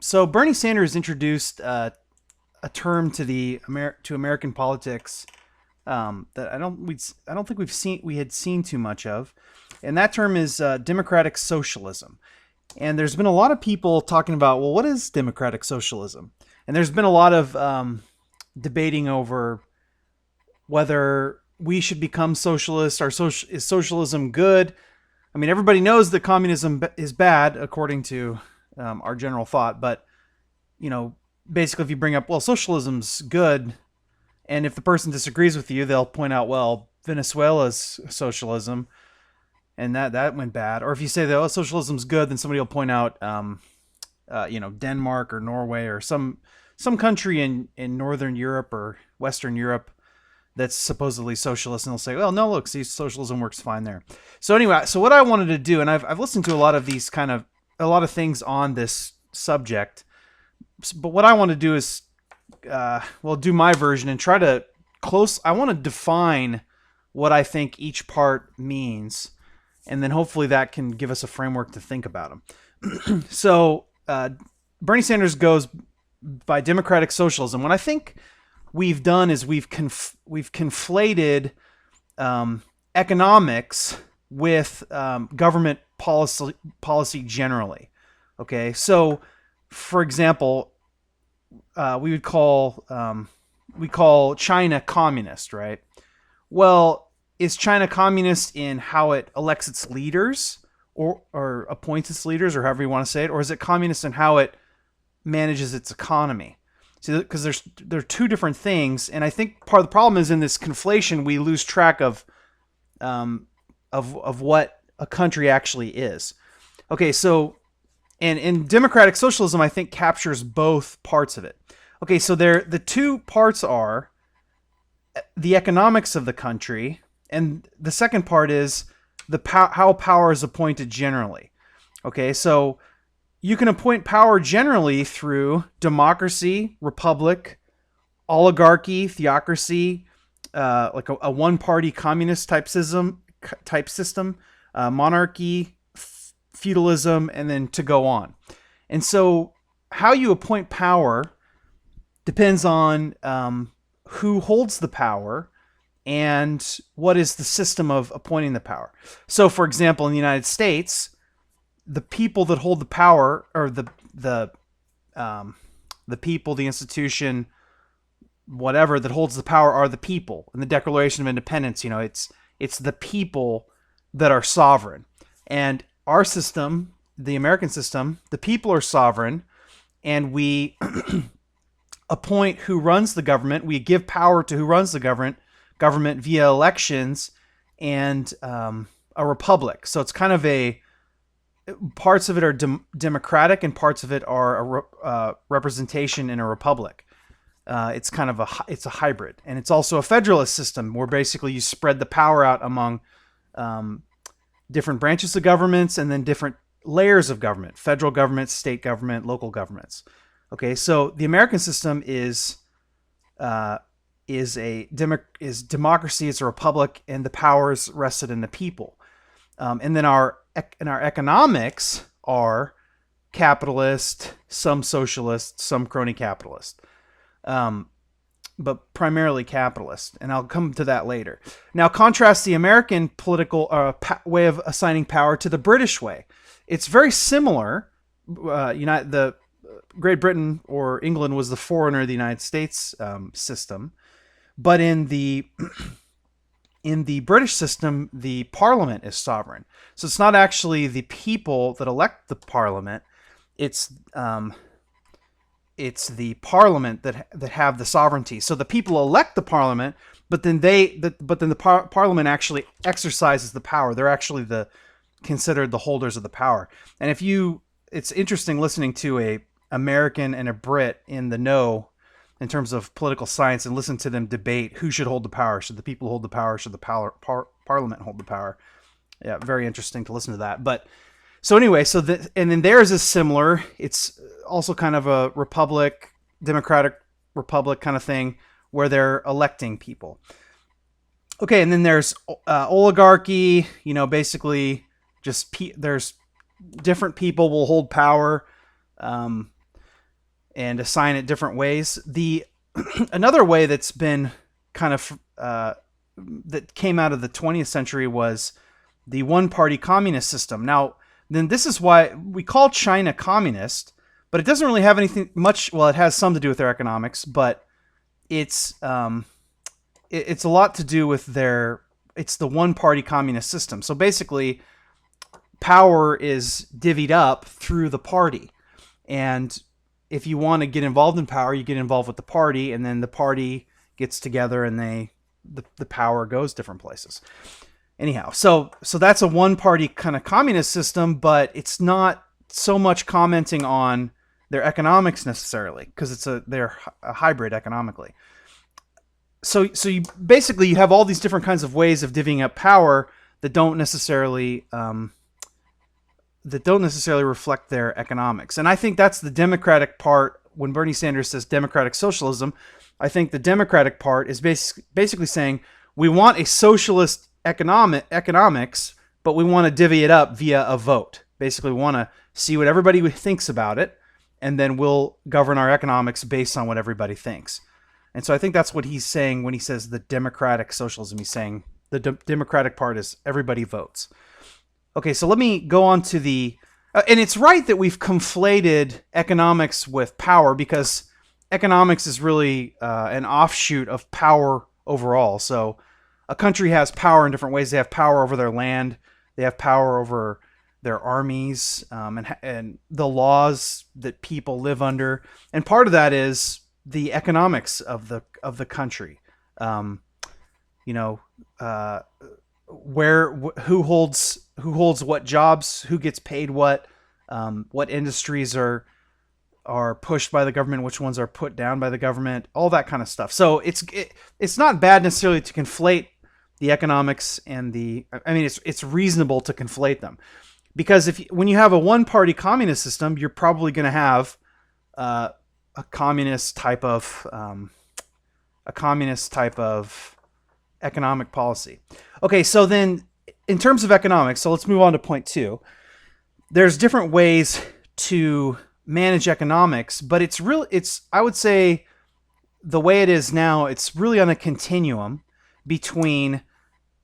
So Bernie Sanders introduced a term to to American politics that I don't think we had seen too much of, and that term is democratic socialism. And there's been a lot of people talking about, well, what is democratic socialism? And there's been a lot of debating over whether we should become socialists. Is socialism good? I mean, everybody knows that communism is bad, according to our general thought. But you know, basically, if you bring up, well, socialism's good, and if the person disagrees with you, they'll point out, well, Venezuela's socialism, and that went bad. Or if you say that, oh, socialism's good, then somebody will point out, Denmark or Norway or some country in Northern Europe or Western Europe that's supposedly socialist, and they'll say, well, no, look, see, socialism works fine there. So anyway, so what I wanted to do, and I've listened to a lot of things on this subject, but what I want to do is, do my version and try to I want to define what I think each part means, and then hopefully that can give us a framework to think about them. So Bernie Sanders goes by democratic socialism. What I think we've done is we've conflated economics with government policy generally. Okay, so for example, we call China communist, right? Well, is China communist in how it elects its leaders or appoints its leaders, or however you want to say it, or is it communist in how it manages its economy? See, because there are two different things, and I think part of the problem is in this conflation we lose track of what a country actually is. Okay, so and in democratic socialism, I think captures both parts of it. Okay, so the two parts are the economics of the country, and the second part is how power is appointed generally. Okay, so you can appoint power generally through democracy, republic, oligarchy, theocracy, like a one-party communist type system, monarchy, feudalism, and then to go on. And so how you appoint power depends on who holds the power and what is the system of appointing the power. So, for example, in the United States, the people that hold the power, or the people, the institution, whatever that holds the power, are the people. In the Declaration of Independence, it's the people that are sovereign. And our system, the American system, the people are sovereign, and we appoint who runs the government. We give power to who runs the government via elections and a republic. So it's kind of parts of it are democratic and parts of it are a representation in a republic. It's kind of it's a hybrid, and it's also a federalist system where basically you spread the power out among different branches of governments and then different layers of government: federal government, state government, local governments. Okay, so the American system is democracy. It's a republic, and the powers rested in the people. And then our economics are capitalist, some socialist, some crony capitalist, but primarily capitalist. And I'll come to that later. Now, contrast the American political way of assigning power to the British way. It's very similar. The Great Britain or England was the forerunner of the United States system, but in the British system, the Parliament is sovereign. So it's not actually the people that elect the Parliament; it's the Parliament that have the sovereignty. So the people elect the Parliament, but then the Parliament actually exercises the power. They're actually considered the holders of the power. And it's interesting listening to a American and a Brit in the know in terms of political science and listen to them debate who should hold the power. Should the people hold the power? Should the Parliament hold the power? Yeah, very interesting to listen to that. But so anyway, and then theirs is similar. It's also kind of a republic, democratic republic kind of thing where they're electing people. Okay, and then there's oligarchy. Basically just there's different people will hold power. and assign it different ways. The another way that's been kind of that came out of the 20th century was the one-party communist system. Now, then this is why we call China communist, but it doesn't really have anything much. Well, it has some to do with their economics, but it's a lot to do with it's the one-party communist system. So basically, power is divvied up through the party, and if you want to get involved in power, you get involved with the party, and then the party gets together and the power goes different places. Anyhow, so that's a one-party kind of communist system, but it's not so much commenting on their economics necessarily, because they're a hybrid economically. So you basically you have all these different kinds of ways of divvying up power that don't necessarily reflect their economics. And I think that's the Democratic part. When Bernie Sanders says democratic socialism, I think the Democratic part is basically saying we want a socialist economics, but we want to divvy it up via a vote. Basically, we want to see what everybody thinks about it, and then we'll govern our economics based on what everybody thinks. And so I think that's what he's saying when he says the democratic socialism. He's saying the democratic part is everybody votes. Okay, so let me go on to the... and it's right that we've conflated economics with power, because economics is really an offshoot of power overall. So a country has power in different ways. They have power over their land. They have power over their armies, and the laws that people live under. And part of that is the economics of the country. Who holds what jobs, who gets paid what industries are pushed by the government, which ones are put down by the government, all that kind of stuff. So it's not bad necessarily to conflate the economics and it's reasonable to conflate them, because when you have a one-party communist system, you're probably going to have a communist type of economic policy. Okay, so then in terms of economics, so let's move on to point 2. There's different ways to manage economics, but I would say the way it is now, it's really on a continuum between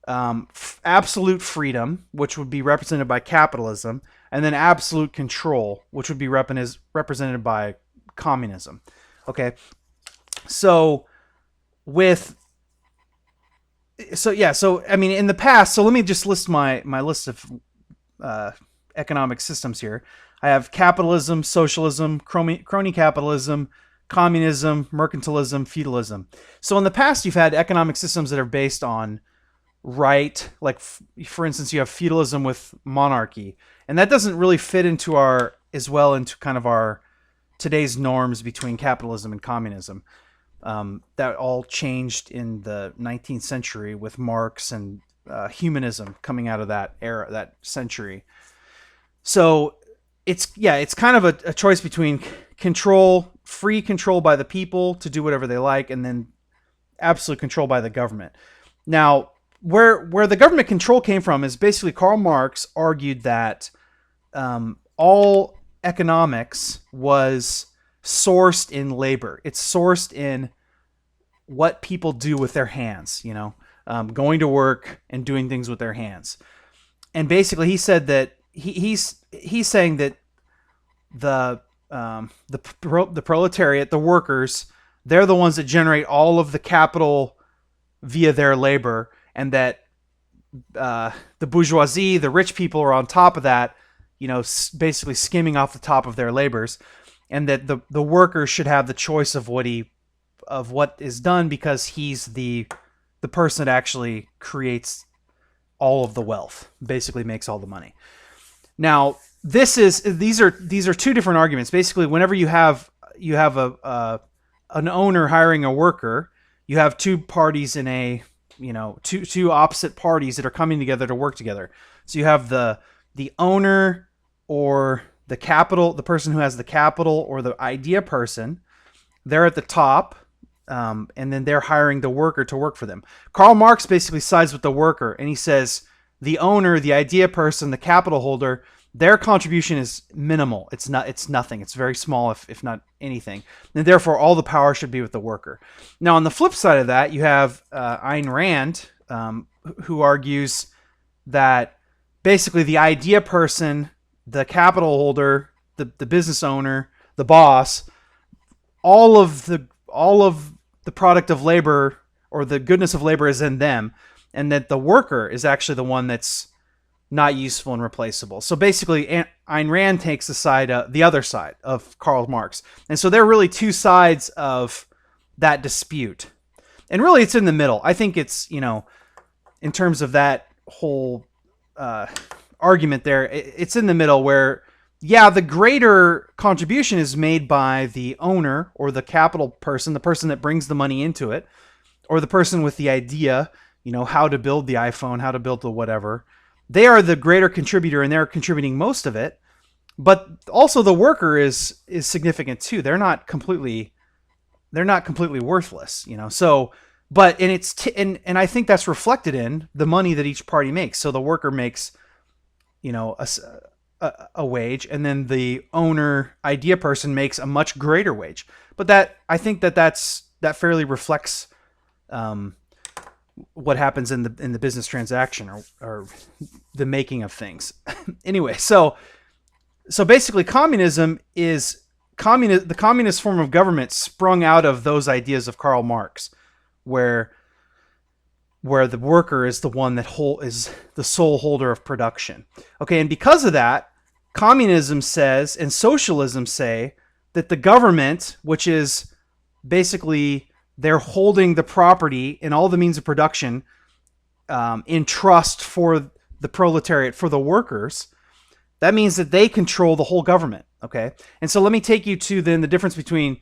absolute freedom, which would be represented by capitalism, and then absolute control, which would be represented by communism. Okay, so I mean, in the past, so let me just list my list of economic systems here. I have capitalism, socialism, crony capitalism, communism, mercantilism, feudalism. So in the past, you've had economic systems that are based on right, like for instance, you have feudalism with monarchy, and that doesn't really fit into into kind of our today's norms between capitalism and communism. That all changed in the 19th century with Marx and humanism coming out of that era, that century. So it's kind of a choice between free control by the people to do whatever they like, and then absolute control by the government. Now, where the government control came from is basically Karl Marx argued that all economics was sourced in labor. It's sourced in what people do with their hands, going to work and doing things with their hands. And basically he said that he's saying that the proletariat, the workers, they're the ones that generate all of the capital via their labor, and that the bourgeoisie, the rich people, are on top of that, basically skimming off the top of their labors, and that the worker should have the choice of what is done, because he's the person that actually creates all of the wealth, basically makes all the money. Now, these are two different arguments. Basically, whenever you have an owner hiring a worker, you have two parties in two opposite parties that are coming together to work together. So you have the owner, or the capital, the person who has the capital, or the idea person. They're at the top, and then they're hiring the worker to work for them. Karl Marx basically sides with the worker, and he says the owner, the idea person, the capital holder, their contribution is minimal. It's nothing. It's very small, if not anything. And therefore, all the power should be with the worker. Now, on the flip side of that, you have Ayn Rand, who argues that basically the idea person, the capital holder, the business owner, the boss, all of the product of labor or the goodness of labor is in them, and that the worker is actually the one that's not useful and replaceable. So basically, Ayn Rand takes the other side of Karl Marx. And so there are really two sides of that dispute. And really, it's in the middle. I think it's, in terms of that whole argument there, it's in the middle where, yeah, the greater contribution is made by the owner or the capital person, the person that brings the money into it, or the person with the idea, how to build the iPhone, how to build the whatever. They are the greater contributor and they're contributing most of it. But also the worker is significant too. They're not completely worthless, So, but and I think that's reflected in the money that each party makes. So the worker makes, a wage, and then the owner idea person makes a much greater wage. But I think that fairly reflects what happens in the business transaction or the making of things. Anyway, so basically communism is the communist form of government sprung out of those ideas of Karl Marx, where the worker is the one that is the sole holder of production. Okay, and because of that, communism says and socialism say that the government, which is basically they're holding the property and all the means of production in trust for the proletariat, for the workers. That means that they control the whole government. Okay, and so let me take you to then the difference between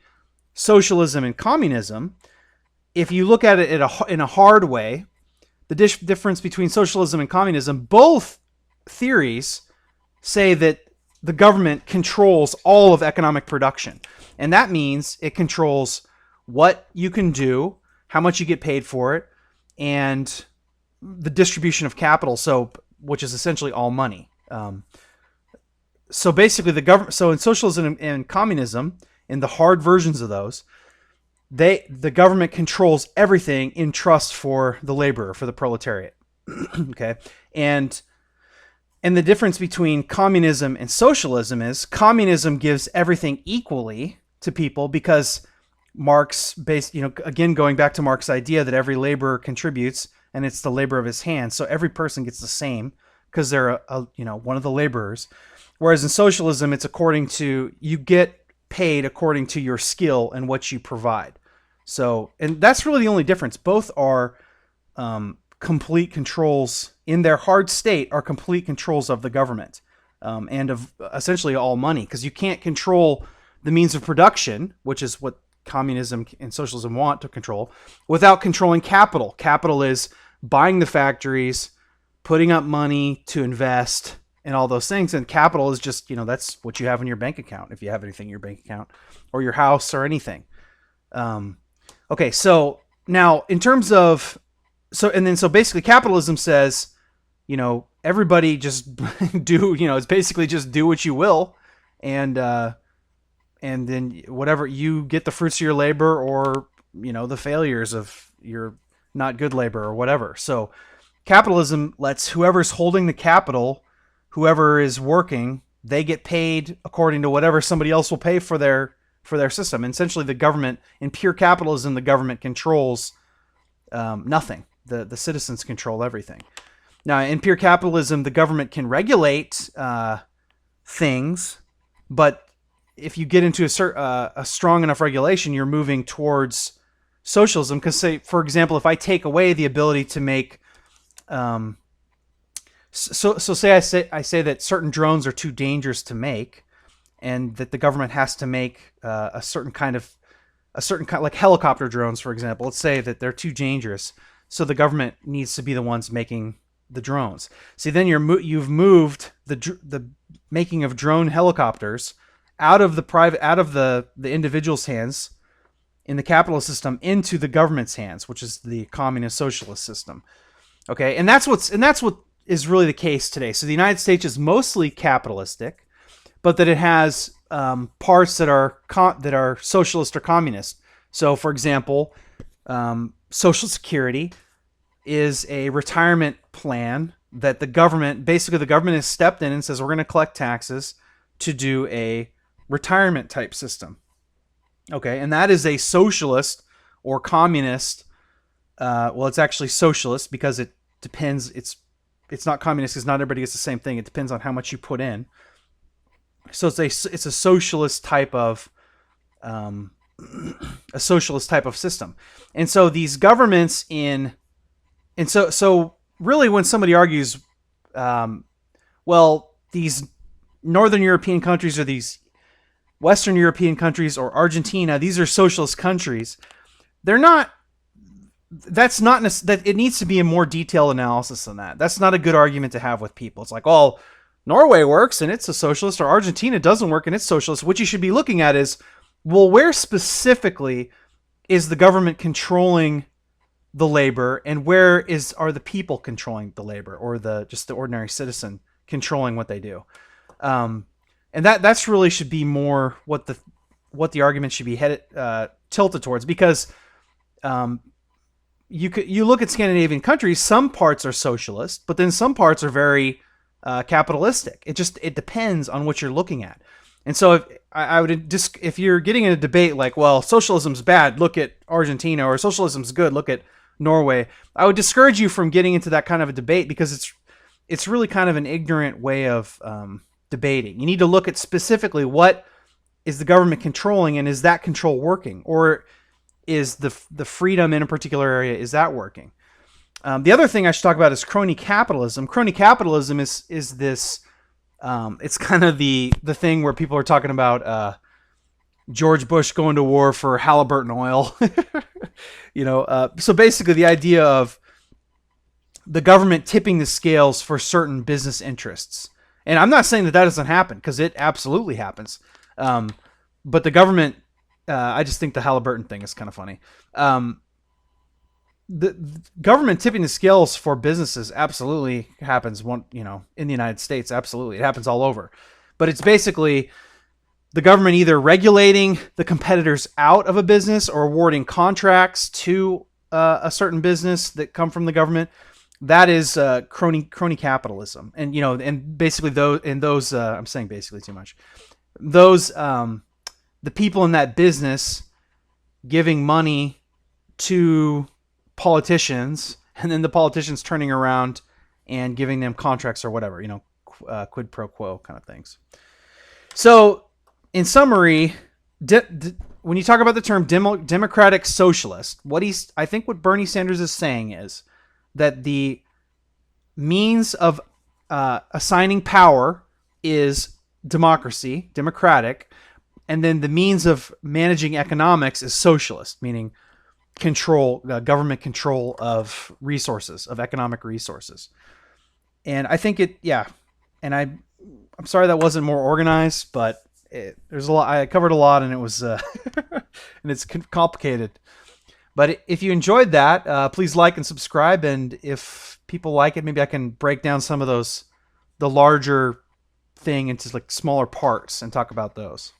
socialism and communism. If you look at it in a hard way, the difference between socialism and communism, both theories say that the government controls all of economic production. And that means it controls what you can do, how much you get paid for it, and the distribution of capital, which is essentially all money. So basically so in socialism and communism, in the hard versions of those, the government controls everything in trust for the laborer, for the proletariat. Okay? And the difference between communism and socialism is communism gives everything equally to people because Marx again, going back to Marx's idea that every laborer contributes and it's the labor of his hands. So every person gets the same because they're one of the laborers. Whereas in socialism, it's you get paid according to your skill and what you provide. So, and that's really the only difference. Both are complete controls in their hard state, are complete controls of the government and of essentially all money, because you can't control the means of production, which is what communism and socialism want to control, without controlling capital. Capital is buying the factories, putting up money to invest, and all those things. And capital is just, that's what you have in your bank account, if you have anything in your bank account, or your house or anything. Okay, so now in terms of, so basically capitalism says, everybody just do, it's basically just do what you will, and then whatever, you get the fruits of your labor or, the failures of your not good labor or whatever. So capitalism lets whoever's holding the capital, whoever is working, they get paid according to whatever somebody else will pay for their system. And essentially the government, in pure capitalism, the government controls nothing. The citizens control everything. Now, in pure capitalism, the government can regulate things, but if you get into a strong enough regulation, you're moving towards socialism. Because, say, for example, if I take away the ability to make, say I say that certain drones are too dangerous to make, and that the government has to make a certain kind, like helicopter drones, for example. Let's say that they're too dangerous, so the government needs to be the ones making the drones. See, then you've moved the making of drone helicopters out of the individual's hands in the capitalist system into the government's hands, which is the communist socialist system. Okay, and that's what is really the case today. So the United States is mostly capitalistic, but that it has parts that are socialist or communist. So, for example, Social Security is a retirement plan that the government has stepped in and says we're going to collect taxes to do a retirement type system. Okay, and that is a socialist or communist. Well, it's actually socialist because it depends. It's not communist because not everybody gets the same thing. It depends on how much you put in. So it's a socialist type of system. And so these governments so really when somebody argues, well, these Northern European countries or these Western European countries or Argentina, these are socialist countries. They're not. That's not that. It needs to be a more detailed analysis than that. That's not a good argument to have with people. It's like, oh, Norway works and it's a socialist, or Argentina doesn't work and it's socialist. What you should be looking at is, well, where specifically is the government controlling the labor, and where are the people controlling the labor, or just the ordinary citizen controlling what they do? And that's really should be more what the argument should be tilted towards, because you look at Scandinavian countries, some parts are socialist, but then some parts are very capitalistic. It depends on what you're looking at. And so if you're getting in a debate like, well, socialism's bad, look at Argentina, or socialism's good, look at Norway, I would discourage you from getting into that kind of a debate, because it's really kind of an ignorant way of debating. You need to look at specifically what is the government controlling, and is that control working, or is the freedom in a particular area, is that working? The other thing I should talk about is crony capitalism. Crony capitalism is this. It's kind of the thing where people are talking about George Bush going to war for Halliburton oil. So basically the idea of the government tipping the scales for certain business interests. And I'm not saying that doesn't happen, because it absolutely happens. But the government, I just think the Halliburton thing is kind of funny. The government tipping the scales for businesses absolutely happens in the United States. Absolutely. It happens all over. But it's basically the government either regulating the competitors out of a business or awarding contracts to a certain business that come from the government. That is crony capitalism. And, and basically those, I'm saying basically too much. Those, the people in that business giving money to politicians, and then the politicians turning around and giving them contracts or whatever, quid pro quo kind of things. So, in summary, when you talk about the term democratic socialist, I think what Bernie Sanders is saying is that the means of assigning power is democratic, and then the means of managing economics is socialist, meaning government control of resources, of economic resources. And I think and I'm sorry that wasn't more organized, but there's a lot. I covered a lot, and it was and it's complicated. But if you enjoyed that, please like and subscribe. And if people like it, maybe I can break down some of the larger thing into like smaller parts and talk about those.